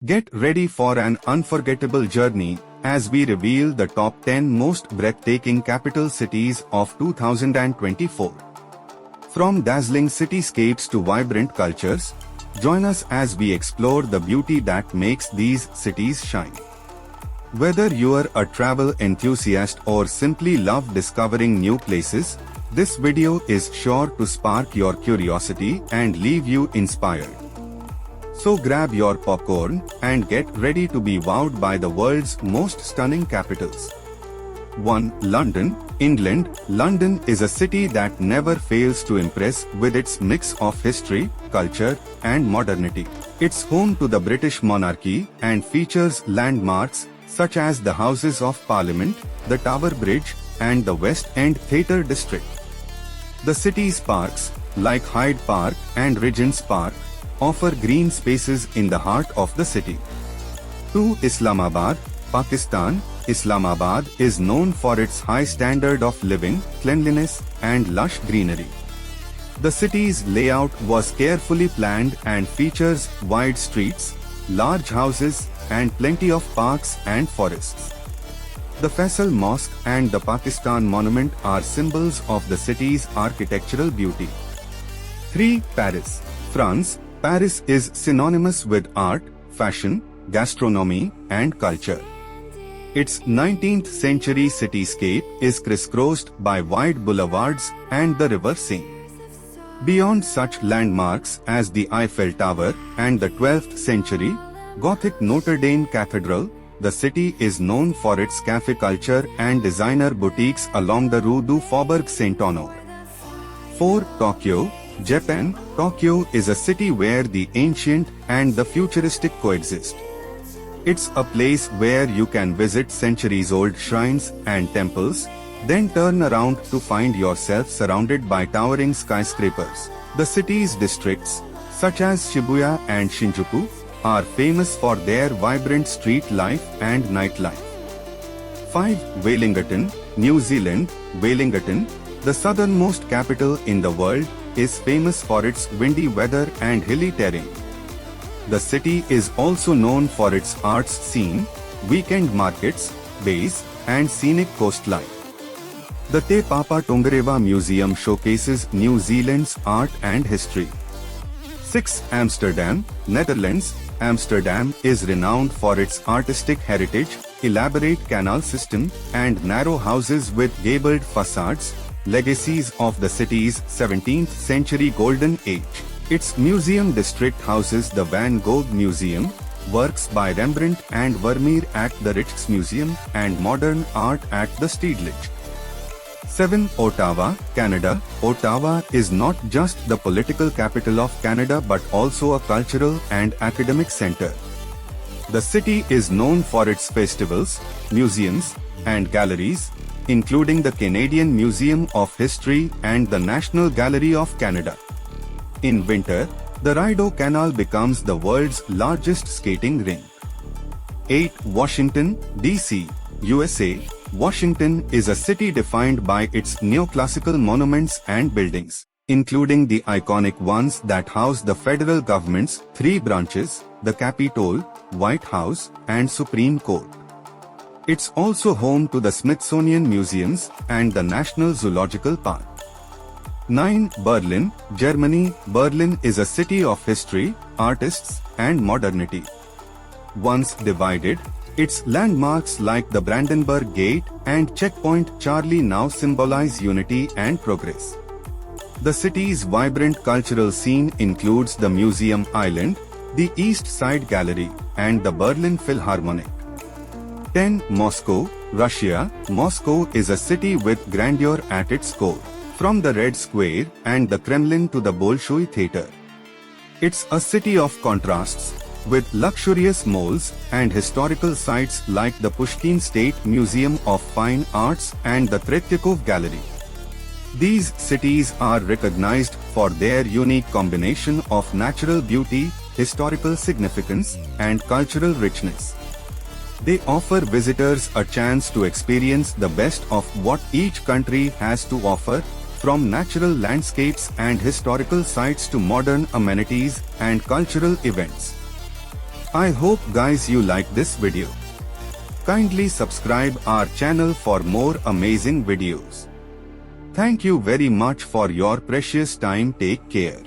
Get ready for an unforgettable journey as we reveal the top 10 most breathtaking capital cities of 2024. From dazzling cityscapes to vibrant cultures, join us as we explore the beauty that makes these cities shine. Whether you're a travel enthusiast or simply love discovering new places, this video is sure to spark your curiosity and leave you inspired. So grab your popcorn and get ready to be wowed by the world's most stunning capitals. 1. London, England. London is a city that never fails to impress with its mix of history, culture, and modernity. It's home to the British monarchy and features landmarks such as the Houses of Parliament, the Tower Bridge, and the West End Theatre District. The city's parks, like Hyde Park and Regent's Park, offer green spaces in the heart of the city. 2. Islamabad, Pakistan. Islamabad is known for its high standard of living, cleanliness, and lush greenery. The city's layout was carefully planned and features wide streets, large houses, and plenty of parks and forests. The Faisal Mosque and the Pakistan Monument are symbols of the city's architectural beauty. 3. Paris, France. Paris is synonymous with art, fashion, gastronomy, and culture. Its 19th century cityscape is crisscrossed by wide boulevards and the river Seine. Beyond such landmarks as the Eiffel Tower and the 12th century Gothic Notre Dame Cathedral, the city is known for its cafe culture and designer boutiques along the Rue du Faubourg Saint-Honore. 4. Tokyo, Japan. Tokyo is a city where the ancient and the futuristic coexist. It's a place where you can visit centuries-old shrines and temples, then turn around to find yourself surrounded by towering skyscrapers. The city's districts, such as Shibuya and Shinjuku, are famous for their vibrant street life and nightlife. 5. Wellington, New Zealand. Wellington, the southernmost capital in the world, is famous for its windy weather and hilly terrain. The city is also known for its arts scene, weekend markets, bays, and scenic coastline. The Te Papa Tongarewa Museum showcases New Zealand's art and history. 6. Amsterdam, Netherlands. Amsterdam is renowned for its artistic heritage, elaborate canal system, and narrow houses with gabled facades, legacies of the city's 17th century golden age. Its museum district houses the Van Gogh Museum, works by Rembrandt and Vermeer at the Rijksmuseum, and modern art at the Stedelijk. 7. Ottawa, Canada. Ottawa is not just the political capital of Canada but also a cultural and academic center. The city is known for its festivals, museums, and galleries, including the Canadian Museum of History and the National Gallery of Canada. In winter, the Rideau Canal becomes the world's largest skating rink. 8. Washington, D.C., USA. Washington is a city defined by its neoclassical monuments and buildings, including the iconic ones that house the federal government's 3 branches, the Capitol, White House, and Supreme Court. It's also home to the Smithsonian Museums and the National Zoological Park. 9. Berlin, Germany. Berlin is a city of history, artists, and modernity. Once divided, its landmarks like the Brandenburg Gate and Checkpoint Charlie now symbolize unity and progress. The city's vibrant cultural scene includes the Museum Island, the East Side Gallery, and the Berlin Philharmonic. 10. Moscow, Russia. Moscow is a city with grandeur at its core, from the Red Square and the Kremlin to the Bolshoi Theatre. It's a city of contrasts, with luxurious malls and historical sites like the Pushkin State Museum of Fine Arts and the Tretyakov Gallery. These cities are recognized for their unique combination of natural beauty, historical significance, and cultural richness. They offer visitors a chance to experience the best of what each country has to offer, from natural landscapes and historical sites to modern amenities and cultural events. I hope guys you like this video. Kindly subscribe our channel for more amazing videos. Thank you very much for your precious time. Take care.